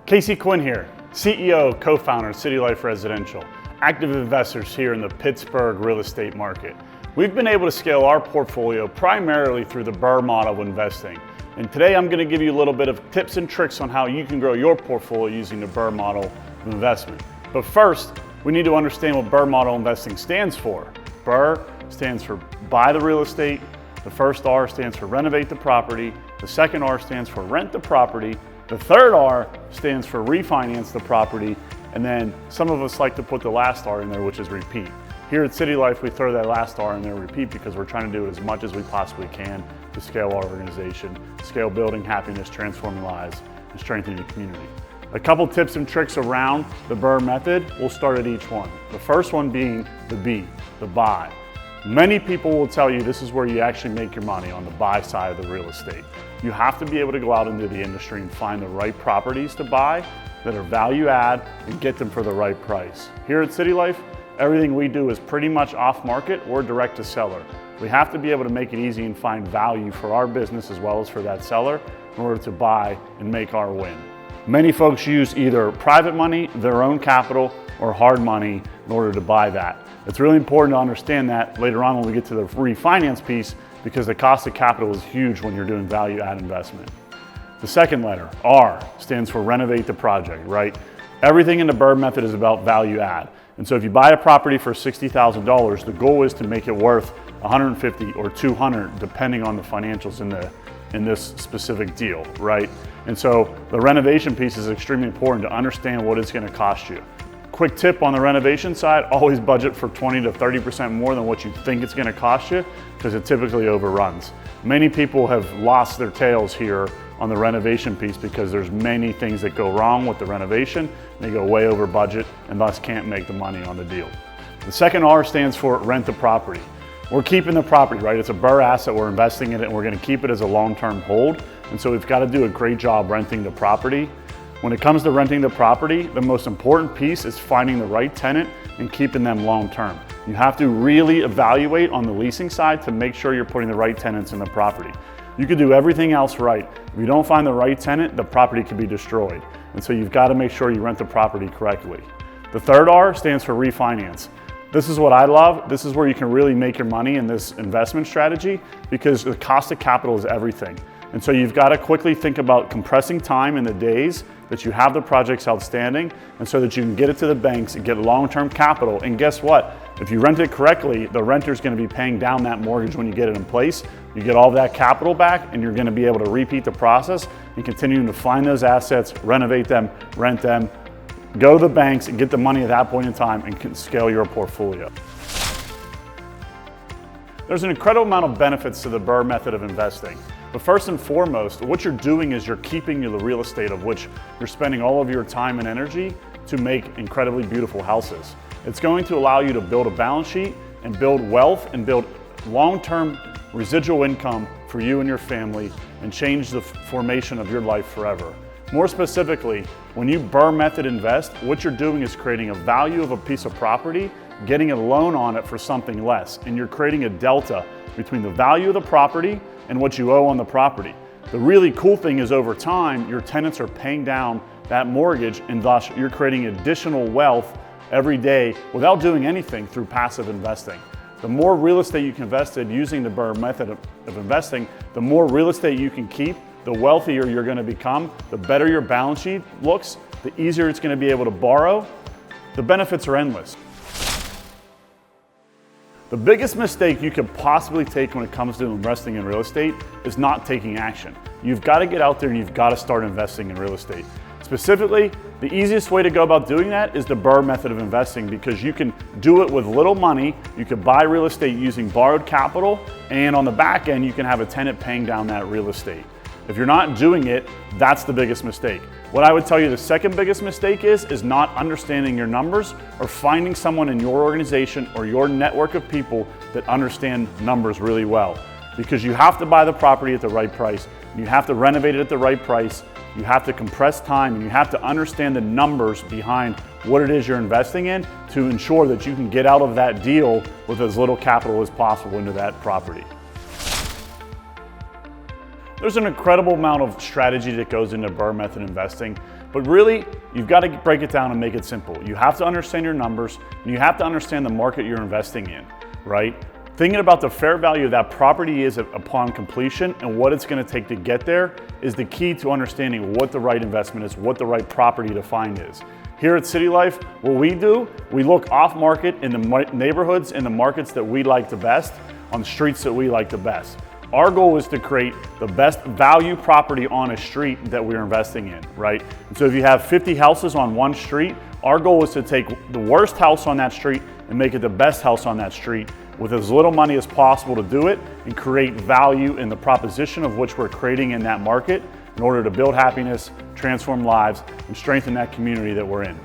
Quinn here, CEO, co-founder of CityLife Residential, active investors here in the Pittsburgh real estate market. We've been able to scale our portfolio primarily through the BRRRR model of investing. And today I'm going to give you a little bit of tips and tricks on how you can grow your portfolio using the BRRRR model of investment. But first, we need to understand what BRRRR model investing stands for. BRRRR stands for buy the real estate. The first R stands for renovate the property. The second R stands for rent the property. The third R stands for refinance the property. And then some of us like to put the last R in there, which is repeat. Here at CityLife, we throw that last R in there, repeat, because we're trying to do it as much as we possibly can to scale our organization, scale building happiness, transforming lives, and strengthening the community. A couple tips and tricks around the BRRRR method. We'll start at each one. The first one being the B, the buy. Many people will tell you this is where you actually make your money, on the buy side of the real estate. You have to be able to go out into the industry and find the right properties to buy that are value add and get them for the right price. Here at CityLife, everything we do is pretty much off market or direct to seller. We have to be able to make it easy and find value for our business as well as for that seller in order to buy and make our win. Many folks use either private money, their own capital, or hard money in order to buy that. It's really important to understand that later on when we get to the refinance piece, because the cost of capital is huge when you're doing value add investment. The second letter, R, stands for renovate the project, right? Everything in the BRRRR method is about value add. And so if you buy a property for $60,000, the goal is to make it worth $150 or $200, depending on the financials in this specific deal, right? And so the renovation piece is extremely important to understand what it's going to cost you. Quick tip on the renovation side, always budget for 20 to 30% more than what you think it's going to cost you, because it typically overruns. Many people have lost their tails here on the renovation piece because there's many things that go wrong with the renovation. They go way over budget and thus can't make the money on the deal. The second R stands for rent the property. We're keeping the property, right? It's a BRRRR asset, we're investing in it, and we're going to keep it as a long-term hold. And so we've got to do a great job renting the property. When it comes to renting the property, the most important piece is finding the right tenant and keeping them long-term. You have to really evaluate on the leasing side to make sure you're putting the right tenants in the property. You could do everything else right. If you don't find the right tenant, the property could be destroyed. And so you've got to make sure you rent the property correctly. The third R stands for refinance. This is what I love. This is where you can really make your money in this investment strategy, because the cost of capital is everything. And so you've got to quickly think about compressing time in the days that you have the projects outstanding, and so that you can get it to the banks and get long-term capital. And guess what? If you rent it correctly, the renter's going to be paying down that mortgage when you get it in place. You get all that capital back, and you're going to be able to repeat the process and continue to find those assets, renovate them, rent them, go to the banks and get the money at that point in time and can scale your portfolio. There's an incredible amount of benefits to the BRRRR method of investing. But first and foremost, what you're doing is you're keeping the real estate of which you're spending all of your time and energy to make incredibly beautiful houses. It's going to allow you to build a balance sheet and build wealth and build long-term residual income for you and your family and change the formation of your life forever. More specifically, when you BRRRR method invest, what you're doing is creating a value of a piece of property, getting a loan on it for something less, and you're creating a delta between the value of the property and what you owe on the property. The really cool thing is, over time, your tenants are paying down that mortgage, and thus you're creating additional wealth every day without doing anything through passive investing. The more real estate you can invest in using the BRRRR method of investing, the more real estate you can keep, the wealthier you're going to become, the better your balance sheet looks, the easier it's going to be able to borrow. The benefits are endless. The biggest mistake you could possibly take when it comes to investing in real estate is not taking action. You've got to get out there and you've got to start investing in real estate. Specifically, the easiest way to go about doing that is the BRRRR method of investing, because you can do it with little money. You can buy real estate using borrowed capital, and on the back end, you can have a tenant paying down that real estate. If you're not doing it, that's the biggest mistake. What I would tell you the second biggest mistake is not understanding your numbers or finding someone in your organization or your network of people that understand numbers really well. Because you have to buy the property at the right price, you have to renovate it at the right price, you have to compress time, and you have to understand the numbers behind what it is you're investing in to ensure that you can get out of that deal with as little capital as possible into that property. There's an incredible amount of strategy that goes into BRRRR method investing, but really, you've got to break it down and make it simple. You have to understand your numbers, and you have to understand the market you're investing in, right? Thinking about the fair value of that property is upon completion and what it's going to take to get there is the key to understanding what the right investment is, what the right property to find is. Here at CityLife, what we do, we look off market in the neighborhoods and the markets that we like the best, on the streets that we like the best. Our goal is to create the best value property on a street that we're investing in, right? And so if you have 50 houses on one street, our goal is to take the worst house on that street and make it the best house on that street with as little money as possible to do it and create value in the proposition of which we're creating in that market in order to build happiness, transform lives, and strengthen that community that we're in.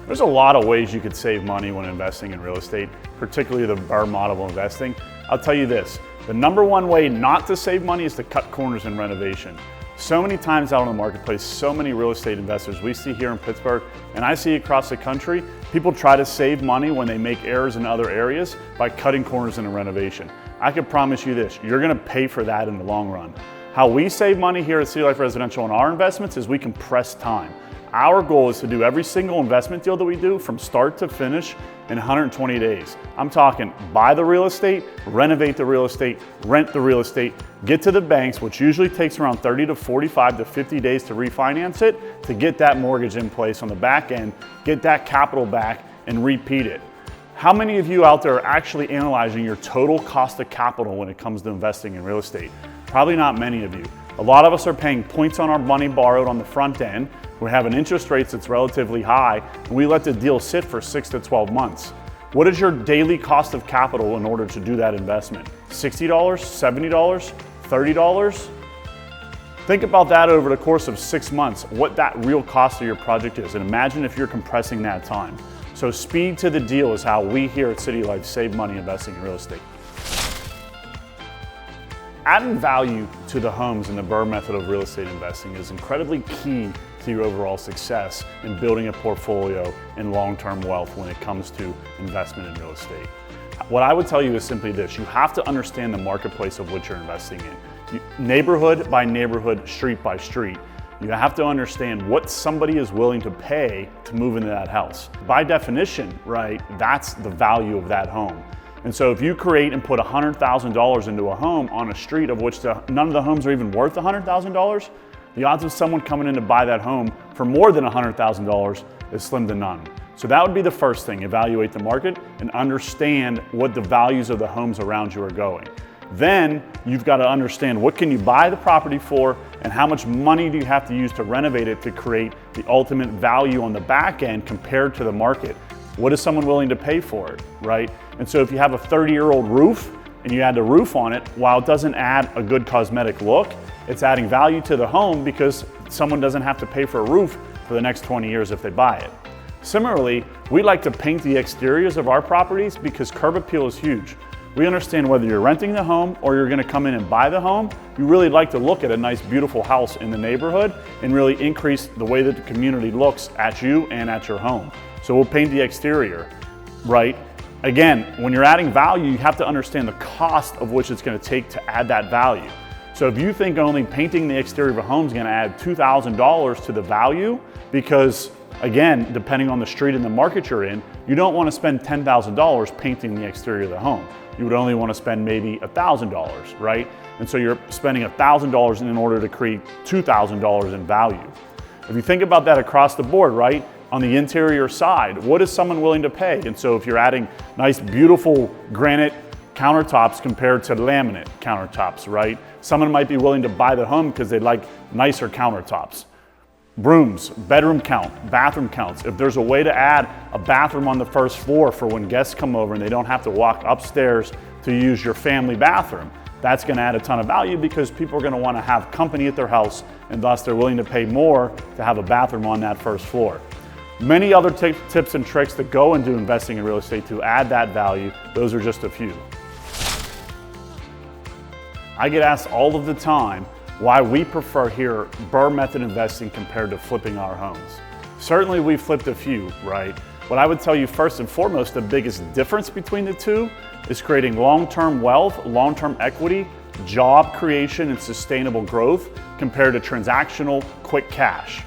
There's a lot of ways you could save money when investing in real estate, particularly the BRRRR model of investing. I'll tell you this, the number one way not to save money is to cut corners in renovation. So many times out in the marketplace, so many real estate investors we see here in Pittsburgh, and I see across the country, people try to save money when they make errors in other areas by cutting corners in a renovation. I can promise you this, you're gonna pay for that in the long run. How we save money here at CityLife Residential on our investments is we compress time. Our goal is to do every single investment deal that we do from start to finish in 120 days. I'm talking buy the real estate, renovate the real estate, rent the real estate, get to the banks, which usually takes around 30 to 45 to 50 days to refinance it, to get that mortgage in place on the back end, get that capital back and repeat it. How many of you out there are actually analyzing your total cost of capital when it comes to investing in real estate? Probably not many of you. A lot of us are paying points on our money borrowed on the front end. We're having interest rates that's relatively high, and we let the deal sit for 6 to 12 months. What is your daily cost of capital in order to do that investment? $60, $70, $30? Think about that over the course of 6 months, what that real cost of your project is, and imagine if you're compressing that time. So speed to the deal is how we here at CityLife save money investing in real estate. Adding value to the homes in the BRRRR method of real estate investing is incredibly key to your overall success in building a portfolio and long-term wealth when it comes to investment in real estate. What I would tell you is simply this, you have to understand the marketplace of which you're investing in. Neighborhood by neighborhood, street by street. You have to understand what somebody is willing to pay to move into that house. By definition, right, that's the value of that home. And so if you create and put $100,000 into a home on a street of which none of the homes are even worth $100,000, the odds of someone coming in to buy that home for more than $100,000 is slim to none. So that would be the first thing, evaluate the market and understand what the values of the homes around you are going. Then you've got to understand what can you buy the property for and how much money do you have to use to renovate it to create the ultimate value on the back end compared to the market. What is someone willing to pay for it, right? And so if you have a 30-year-old roof and you add the roof on it, while it doesn't add a good cosmetic look, it's adding value to the home because someone doesn't have to pay for a roof for the next 20 years if they buy it. Similarly, we like to paint the exteriors of our properties because curb appeal is huge. We understand whether you're renting the home or you're gonna come in and buy the home, you really like to look at a nice, beautiful house in the neighborhood and really increase the way that the community looks at you and at your home. So we'll paint the exterior, right? Again, when you're adding value, you have to understand the cost of which it's gonna take to add that value. So if you think only painting the exterior of a home is gonna add $2,000 to the value, because again, depending on the street and the market you're in, you don't wanna spend $10,000 painting the exterior of the home. You would only wanna spend maybe $1,000, right? And so you're spending $1,000 in order to create $2,000 in value. If you think about that across the board, right? On the interior side, what is someone willing to pay? And so if you're adding nice, beautiful granite countertops compared to laminate countertops, right? Someone might be willing to buy the home because they like nicer countertops. Rooms, bedroom count, bathroom counts. If there's a way to add a bathroom on the first floor for when guests come over and they don't have to walk upstairs to use your family bathroom, that's gonna add a ton of value because people are gonna wanna have company at their house and thus they're willing to pay more to have a bathroom on that first floor. Many other tips and tricks that go into investing in real estate to add that value, those are just a few. I get asked all of the time why we prefer here BRRRR method investing compared to flipping our homes. Certainly we've flipped a few, right? What I would tell you first and foremost, the biggest difference between the two is creating long-term wealth, long-term equity job creation and sustainable growth compared to transactional quick cash,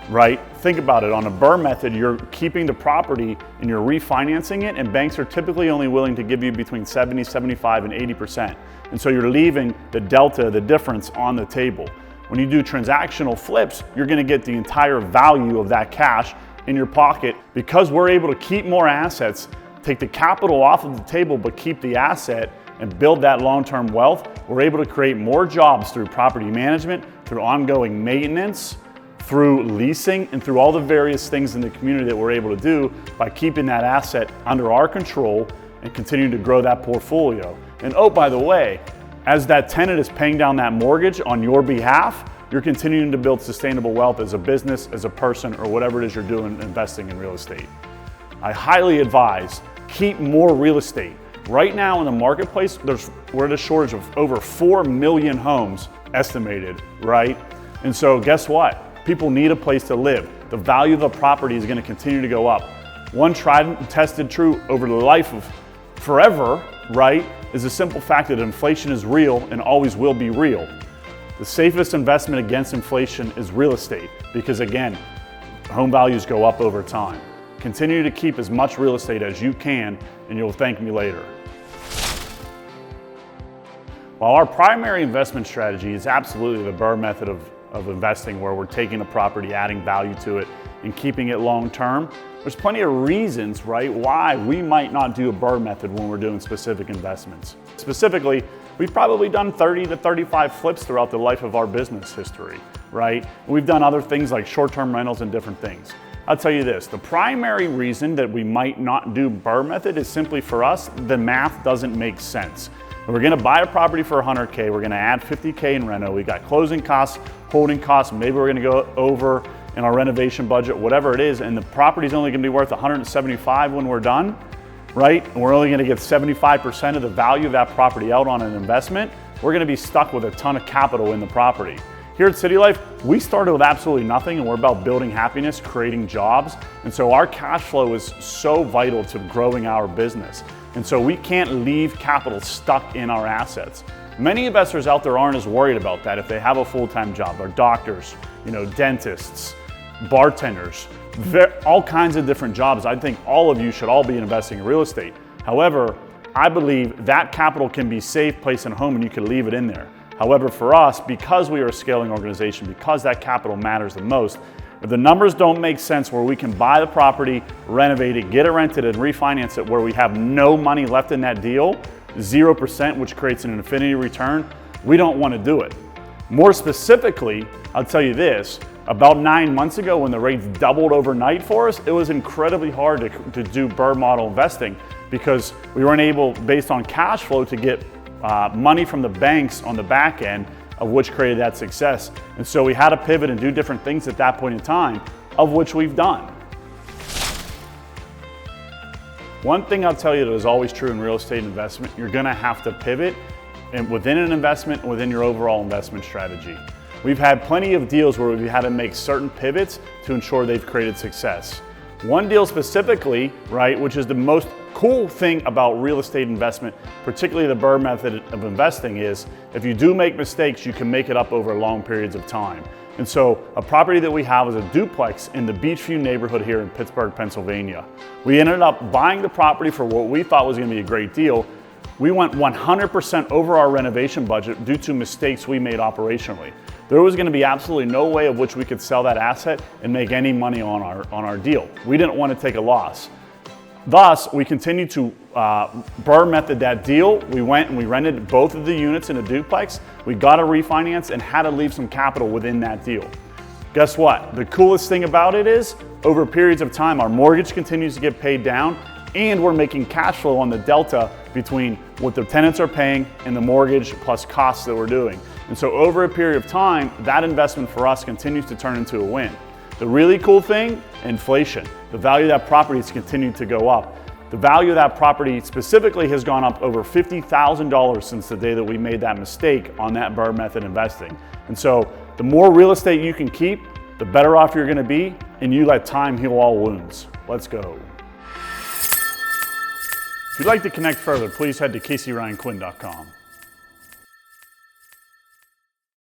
right? Think about it. On a BRRRR method, you're keeping the property and you're refinancing it, and banks are typically only willing to give you between 70, 75, and 80%. And so you're leaving the delta, the difference on the table. When you do transactional flips, you're gonna get the entire value of that cash in your pocket. Because we're able to keep more assets, take the capital off of the table, but keep the asset and build that long-term wealth, we're able to create more jobs through property management, through ongoing maintenance, through leasing, and through all the various things in the community that we're able to do by keeping that asset under our control and continuing to grow that portfolio. And oh, by the way, as that tenant is paying down that mortgage on your behalf, you're continuing to build sustainable wealth as a business, as a person, or whatever it is you're doing investing in real estate. I highly advise, keep more real estate. Right now in the marketplace, we're at a shortage of over 4 million homes estimated, right? And so guess what? People need a place to live. The value of the property is going to continue to go up. One tried and tested true over the life of forever, right, is the simple fact that inflation is real and always will be real. The safest investment against inflation is real estate because, again, home values go up over time. Continue to keep as much real estate as you can and you'll thank me later. While our primary investment strategy is absolutely the BRRRR method of investing, where we're taking a property, adding value to it, and keeping it long term, there's plenty of reasons, right, why we might not do a BRRRR method when we're doing specific investments. Specifically, we've probably done 30 to 35 flips throughout the life of our business history, right? We've done other things like short-term rentals and different things. I'll tell you this, the primary reason that we might not do BRRRR method is simply for us, the math doesn't make sense. We're gonna buy a property for 100K, we're gonna add 50K in reno, we got closing costs, holding costs, maybe we're gonna go over in our renovation budget, whatever it is, and the property's only gonna be worth 175 when we're done, right? And we're only gonna get 75% of the value of that property out on an investment. We're gonna be stuck with a ton of capital in the property. Here at CityLife, we started with absolutely nothing, and we're about building happiness, creating jobs. And so our cash flow is so vital to growing our business. And so we can't leave capital stuck in our assets. Many investors out there aren't as worried about that if they have a full-time job. They're doctors, dentists, bartenders, all kinds of different jobs. I think all of you should all be investing in real estate. However, I believe that capital can be saved, placed in a home, and you can leave it in there. However, for us, because we are a scaling organization, because that capital matters the most, if the numbers don't make sense where we can buy the property, renovate it, get it rented, and refinance it where we have no money left in that deal, 0%, which creates an infinity return, we don't want to do it. More specifically, I'll tell you this, about 9 months ago when the rates doubled overnight for us, it was incredibly hard to do BRRRR model investing because we weren't able, based on cash flow, to get money from the banks on the back end, of which created that success. And so we had to pivot and do different things at that point in time, of which we've done. One thing I'll tell you that is always true in real estate investment, you're gonna have to pivot within an investment, within your overall investment strategy. We've had plenty of deals where we've had to make certain pivots to ensure they've created success. One deal specifically, right, which is the most cool thing about real estate investment, particularly the BRRRR method of investing, is if you do make mistakes, you can make it up over long periods of time. And so a property that we have is a duplex in the Beachview neighborhood here in Pittsburgh, Pennsylvania. We ended up buying the property for what we thought was gonna be a great deal. We went 100% over our renovation budget due to mistakes we made operationally. There was going to be absolutely no way of which we could sell that asset and make any money on our deal. We didn't want to take a loss. Thus, we continued to BRRRR method that deal. We went and we rented both of the units in a duplex. We got a refinance and had to leave some capital within that deal. Guess what? The coolest thing about it is, over periods of time, our mortgage continues to get paid down and we're making cash flow on the delta between what the tenants are paying and the mortgage plus costs that we're doing. And so over a period of time, that investment for us continues to turn into a win. The really cool thing, inflation. The value of that property has continued to go up. The value of that property specifically has gone up over $50,000 since the day that we made that mistake on that BRRRR method investing. And so the more real estate you can keep, the better off you're gonna be, and you let time heal all wounds. Let's go. If you'd like to connect further, please head to CaseyRyanQuinn.com.